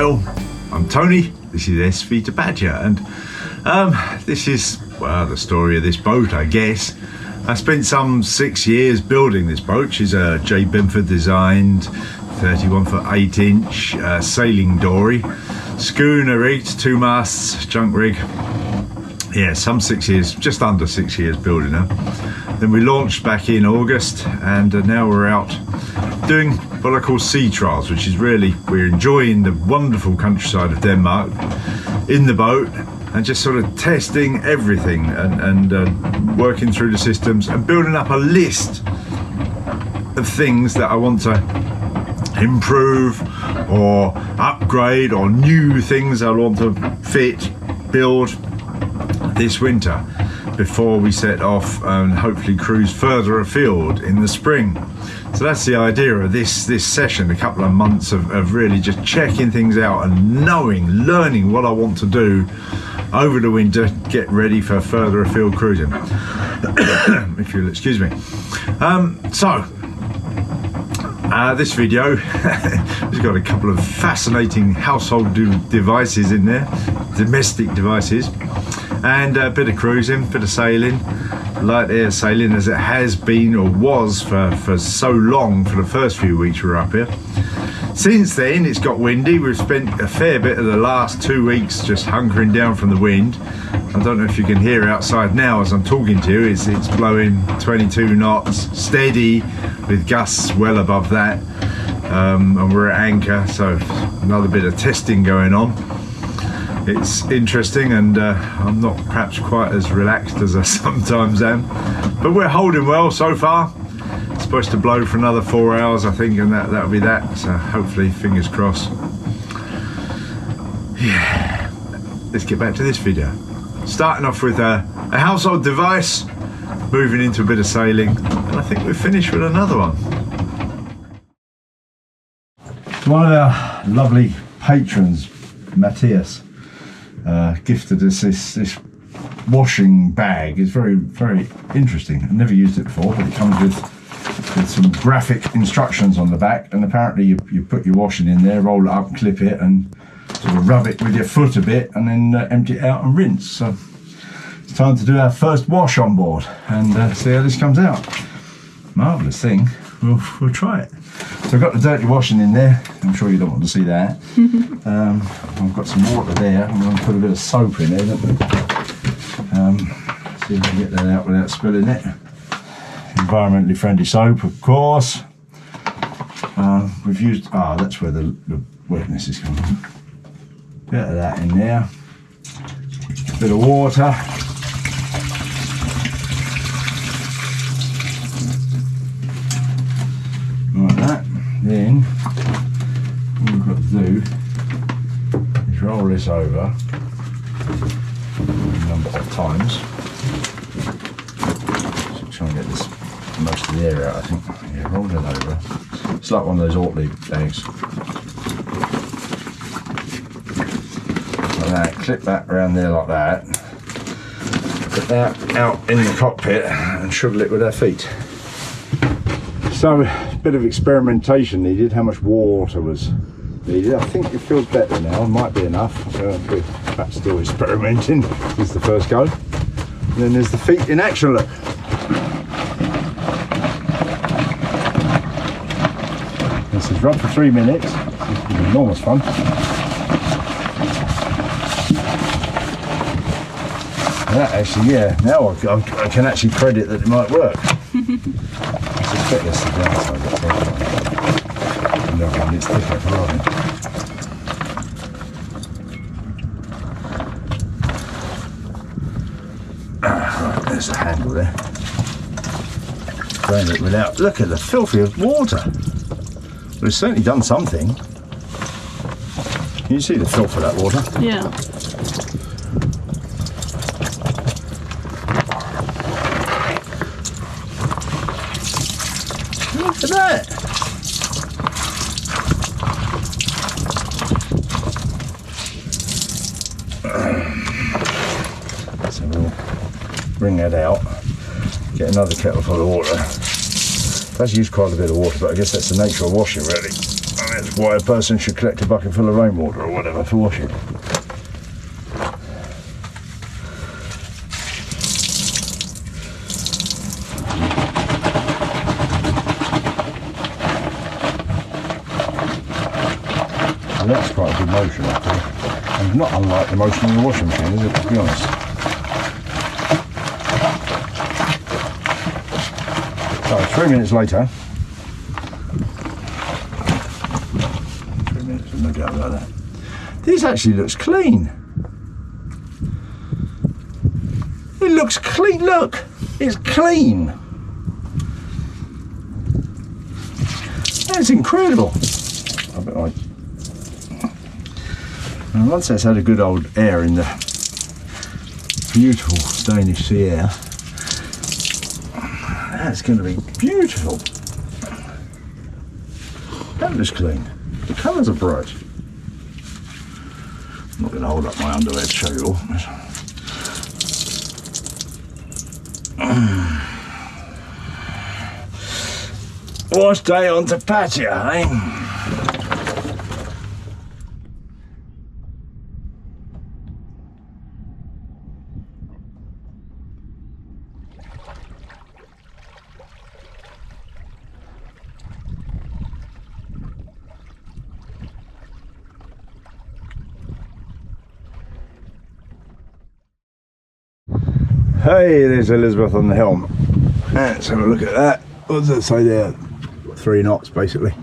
Well, I'm Tony, this is SV Tapatya, and this is, well, the story of this boat, I guess. I spent some 6 years building this boat. She's a Jay Benford designed 31 foot 8 inch sailing dory, schooner rigged, 2 masts, junk rig. Yeah, some 6 years, just under 6 years building her. Then we launched back in August, and now we're out doing what I call sea trials, which is really, we're enjoying the wonderful countryside of Denmark in the boat and just sort of testing everything and working through the systems and building up a list of things that I want to improve or upgrade, or new things I want to fit, build this winter before we set off and hopefully cruise further afield in the spring. So that's the idea of this session, a couple of months of really just checking things out and learning what I want to do over the winter, get ready for further afield cruising. If you'll excuse me. This video has got a couple of fascinating household devices in there, domestic devices, and a bit of cruising, bit of sailing, light air sailing as it has been or was for so long for the first few weeks we were up here. Since then it's got windy. We've spent a fair bit of the last 2 weeks just hunkering down from the wind. I don't know if you can hear outside now as I'm talking to you. It's blowing 22 knots steady with gusts well above that, and we're at anchor, so another bit of testing going on. It's interesting, and I'm not perhaps quite as relaxed as I sometimes am, but we're holding well so far. It's supposed to blow for another 4 hours, I think, and that'll be that, so hopefully, fingers crossed. Yeah, let's get back to this video. Starting off with a household device, moving into a bit of sailing, and I think we're finished with another one. One of our lovely patrons, Matthias, gifted us this washing bag. It's very, very interesting. I've never used it before, but it comes with some graphic instructions on the back, and apparently you put your washing in there, roll it up, clip it, and sort of rub it with your foot a bit, and then empty it out and rinse. So it's time to do our first wash on board and see how this comes out. Marvellous thing. We'll try it. So I've got the dirty washing in there. I'm sure you don't want to see that. I've got some water there. I'm going to put a bit of soap in there, don't we? See if I can get that out without spilling it. Environmentally friendly soap, of course. We've used, that's where the wetness is coming from. Bit of that in there. A bit of water. Like that. Then what we've got to do is roll this over a number of times. So try and get this most of the air out, I think. Yeah, roll it over. It's like one of those Ortley bags. Like that. Clip that around there like that. Put that out in the cockpit and shovel it with our feet. So a bit of experimentation needed, how much water was needed. I think it feels better now, might be enough. We're perhaps still experimenting. This is the first go. And then there's the feet in action, look. This is run for 3 minutes. This is enormous fun. And that actually, yeah, now I can actually credit that it might work. It's the downside, no, it's different, right? Right, there's the handle there. Burn it without. Look at the filthy water. Well, it's certainly done something. Can you see the filth of that water? Yeah. Look at that. So we'll bring that out, get another kettle full of water. It does use quite a bit of water, but I guess that's the nature of washing, really. That's why a person should collect a bucket full of rainwater or whatever for washing. And that's quite a good motion, actually. And not unlike the motion in the washing machine, is it, to be honest? So 3 minutes later. 3 minutes, no doubt about that. This actually looks clean. It looks clean, look! It's clean! That's incredible! I bet and once that's had a good old air in the beautiful Danish sea air, that's going to be beautiful. That looks clean. The colours are bright. I'm not going to hold up my underwear to show you all. Wash day on Tapatya, eh? Hey, there's Elizabeth on the helm. Let's have a look at that. What does it say there? 3 knots basically.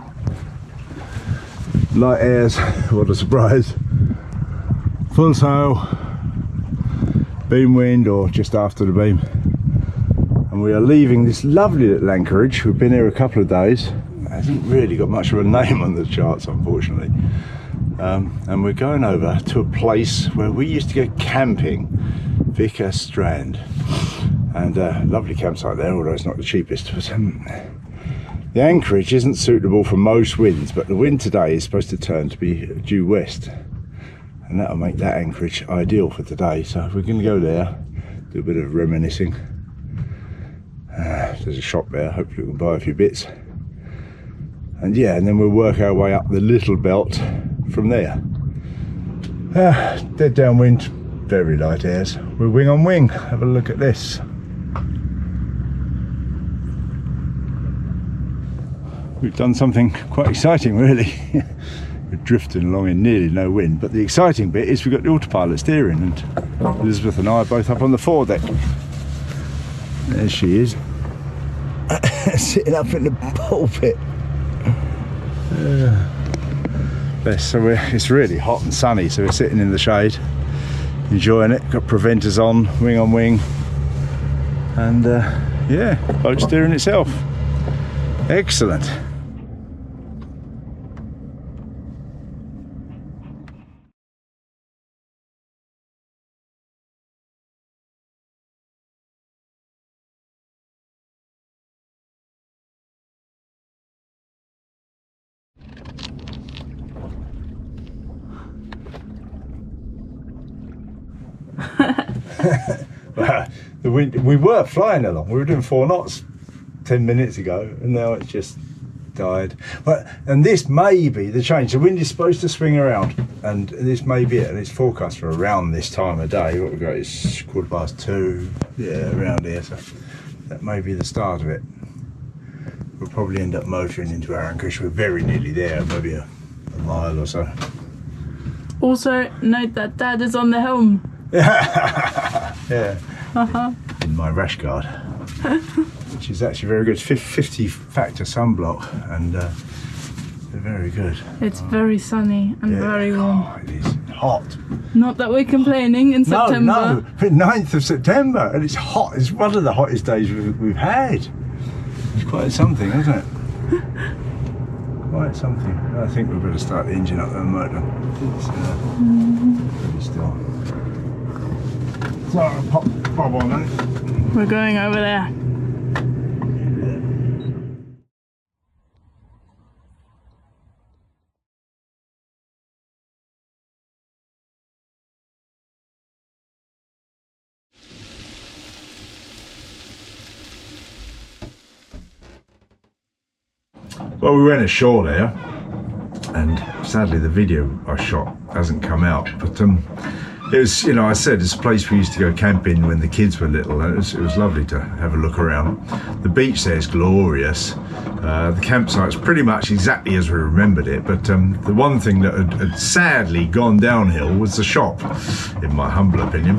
Light airs, what a surprise. Full sail, beam wind or just after the beam. And we are leaving this lovely little anchorage. We've been here a couple of days. It hasn't really got much of a name on the charts, unfortunately. And we're going over to a place where we used to go camping, Vicar Strand, and lovely campsite there, although it's not the cheapest. But, the anchorage isn't suitable for most winds, but the wind today is supposed to turn to be due west, and that'll make that anchorage ideal for today. So we're going to go there, do a bit of reminiscing. There's a shop there, hopefully we can buy a few bits, and yeah, and then we'll work our way up the little belt from there. Dead downwind, very light airs. We're wing on wing. Have a look at this. We've done something quite exciting, really. We're drifting along in nearly no wind, but the exciting bit is we've got the autopilot steering, and Elizabeth and I are both up on the foredeck. There she is, sitting up in the pulpit. So it's really hot and sunny, so we're sitting in the shade, enjoying it. Got preventers on wing, and yeah, boat steering itself. Excellent. The wind, we were flying along, we were doing 4 knots 10 minutes ago, and now it's just died. But and this may be the change. The wind is supposed to swing around, and this may be it, and it's forecast for around this time of day. What we've got is 2:15, yeah, around here, so that may be the start of it. We'll probably end up motoring into our anchorage. We're very nearly there, maybe a mile or so. Also note that Dad is on the helm. Yeah. In my rash guard, which is actually very good. 50 factor sunblock, and they're very good. It's very sunny and very warm. Oh, it is hot. Not that we're complaining in September. No, 9th of September, and it's hot. It's one of the hottest days we've had. It's quite something, isn't it? Quite something. I think we better start the engine up and the motor. It's pretty still. So I'll pop Bob on then. We're going over there. Well, we went ashore there, and sadly the video I shot hasn't come out, but it was, you know, I said it's a place we used to go camping when the kids were little, and it was lovely to have a look around. The beach there is glorious. The campsite's pretty much exactly as we remembered it, but the one thing that had sadly gone downhill was the shop, in my humble opinion.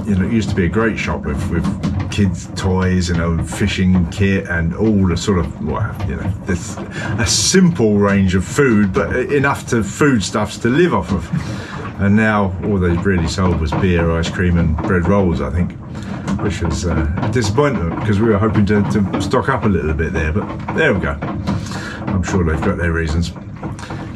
You know, it used to be a great shop with kids' toys, you know, fishing kit and all the sort of, well, you know, a simple range of food, but enough to foodstuffs to live off of. And now all they really sold was beer, ice cream and bread rolls, I think, which was a disappointment because we were hoping to stock up a little bit there, but there we go. I'm sure they've got their reasons.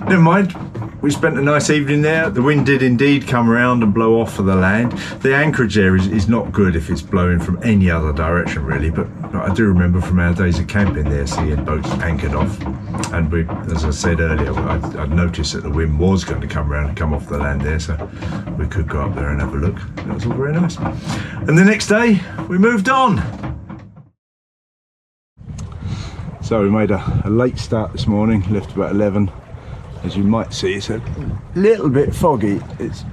Never mind, we spent a nice evening there. The wind did indeed come around and blow off of the land. The anchorage there is not good if it's blowing from any other direction really, but I do remember from our days of camping there seeing boats anchored off. And we, as I said earlier, I'd noticed that the wind was going to come around and come off the land there, so we could go up there and have a look. That was all very nice. And the next day, we moved on. So we made a late start this morning, left about 11. As you might see, it's a little bit foggy. It's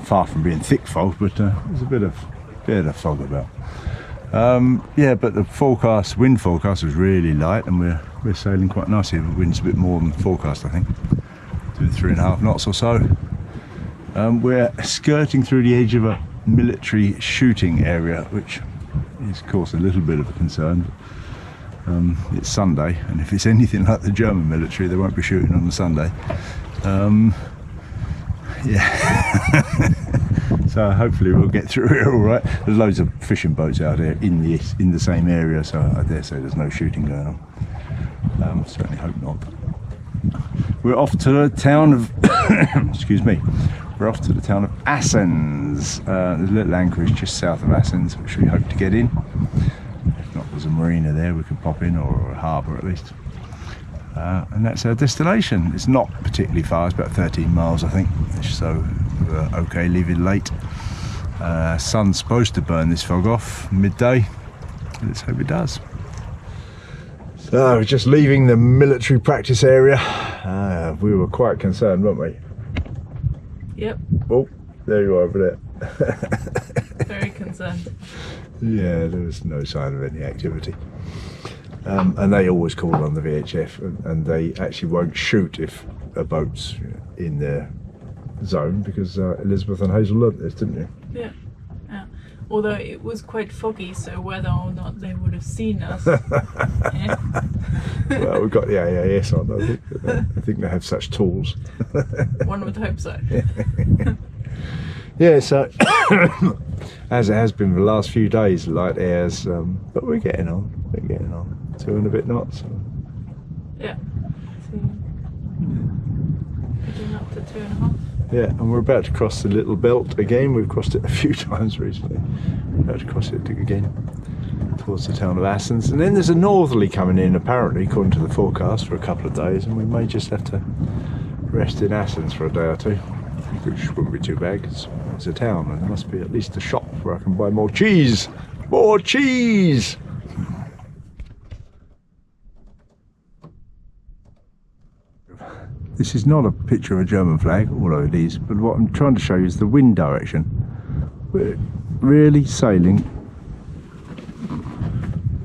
far from being thick fog, but there's a bit of fog about. Yeah, but the wind forecast was really light, and we're sailing quite nicely. The wind's a bit more than forecast, I think, doing 3.5 knots or so. We're skirting through the edge of a military shooting area, which is of course a little bit of a concern. It's Sunday, and if it's anything like the German military, they won't be shooting on the Sunday. Yeah. So hopefully we'll get through it all right. There's loads of fishing boats out here in the same area, so I dare say there's no shooting going on. Certainly hope not. We're off to the town of excuse me. We're off to the town of Assens. There's a little anchorage just south of Athens, which we hope to get in. If not, there's a marina there we could pop in, or a harbour at least. And that's our destination. It's not particularly far, it's about 13 miles I think, so we're okay leaving late. Sun's supposed to burn this fog off midday. Let's hope it does. So we're just leaving the military practice area. We were quite concerned, weren't we? Yep. Oh, there you are over there. Very concerned. Yeah, there was no sign of any activity. And they always call on the VHF, and they actually won't shoot if a boat's in their zone, because Elizabeth and Hazel learnt this, didn't you? Yeah. Although it was quite foggy, so whether or not they would have seen us. Yeah. Well, we've got the AAS on, I think they have such tools. One would hope so. Yeah, so as it has been for the last few days, light airs, but we're getting on. 2 and a bit knots. Yeah. So, getting up to 2.5. Yeah, and we're about to cross the little belt again. We've crossed it a few times recently. We're about to cross it again towards the town of Assens. And then there's a northerly coming in, apparently, according to the forecast, for a couple of days, and we may just have to rest in Assens for a day or two, which wouldn't be too bad, because it's a town and there must be at least a shop where I can buy more cheese. More cheese! This is not a picture of a German flag, although it is, but what I'm trying to show you is the wind direction. We're really sailing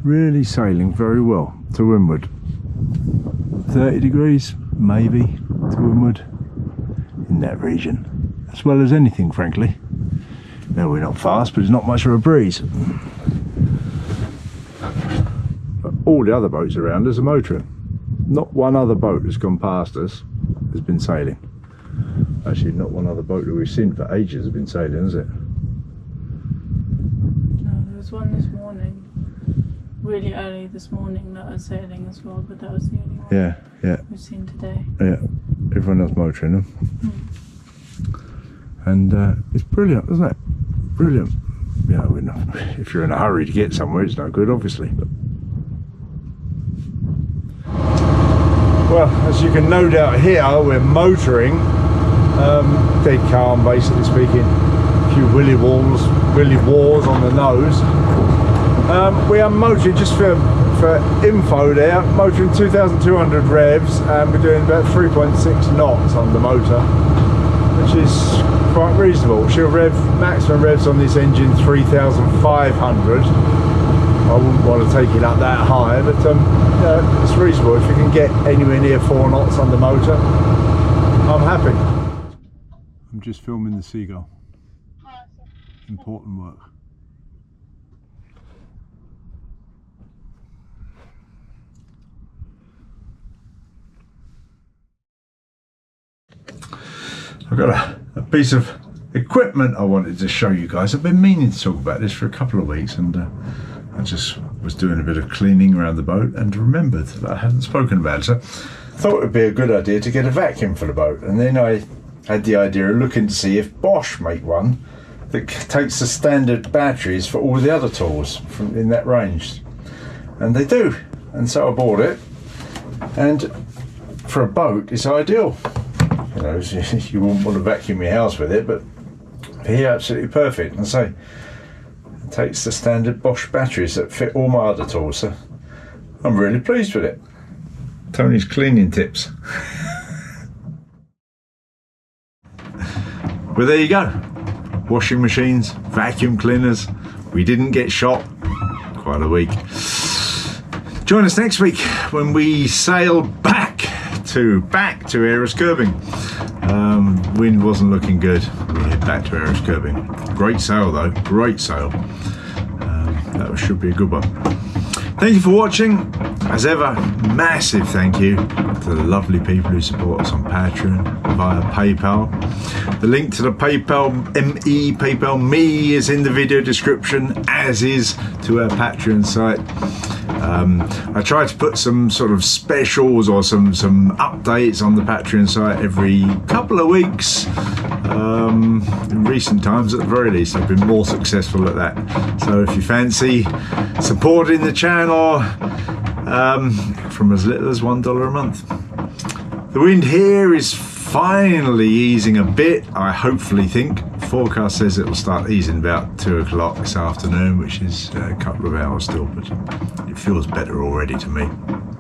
very well to windward. 30 degrees, maybe, to windward, in that region, as well as anything, frankly. No, we're not fast, but there's not much of a breeze. But all the other boats around us are motoring. Not one other boat has gone past us has been sailing. Actually, not one other boat that we've seen for ages has been sailing, has it? No, there was one this morning, really early this morning, that was sailing as well, but that was the only one we've seen today. Yeah, everyone else motoring them. And it's brilliant, isn't it? Brilliant. You know, if you're in a hurry to get somewhere, it's no good, obviously. But well, as you can no doubt hear, we're motoring, dead calm, basically speaking. A few willy wars on the nose. We are motoring, just for info there, motoring 2,200 revs, and we're doing about 3.6 knots on the motor, which is quite reasonable. She'll maximum revs on this engine 3,500. I wouldn't want to take it up that high, but yeah, it's reasonable. If you can get anywhere near 4 knots on the motor, I'm happy. I'm just filming the seagull. Important work. I've got a piece of equipment I wanted to show you guys. I've been meaning to talk about this for a couple of weeks, and I just was doing a bit of cleaning around the boat and remembered that I hadn't spoken about it. So I thought it would be a good idea to get a vacuum for the boat, and then I had the idea of looking to see if Bosch make one that takes the standard batteries for all the other tools from in that range, and they do. And so I bought it, and for a boat it's ideal. You know, you wouldn't want to vacuum your house with it, but here absolutely perfect. And so it takes the standard Bosch batteries that fit all my other tools, so I'm really pleased with it. Tony's cleaning tips. Well, there you go. Washing machines, vacuum cleaners. We didn't get shot. Quite a week. Join us next week when we sail back to Erris Curbing. Wind wasn't looking good. We head back to Erris Curbing. Great sail though, great sail. That should be a good one. Thank you for watching. As ever, massive thank you to the lovely people who support us on Patreon via PayPal. The link to the PayPal me is in the video description, as is to our Patreon site. I try to put some sort of specials or some updates on the Patreon site every couple of weeks. In recent times, at the very least, I've been more successful at that. So if you fancy supporting the channel from as little as $1 a month. The wind here is finally easing a bit, I hopefully think. Forecast says it will start easing about 2 o'clock this afternoon, which is a couple of hours still, but it feels better already to me.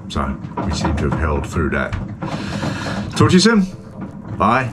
So we seem to have held through that. Talk to you soon. Bye.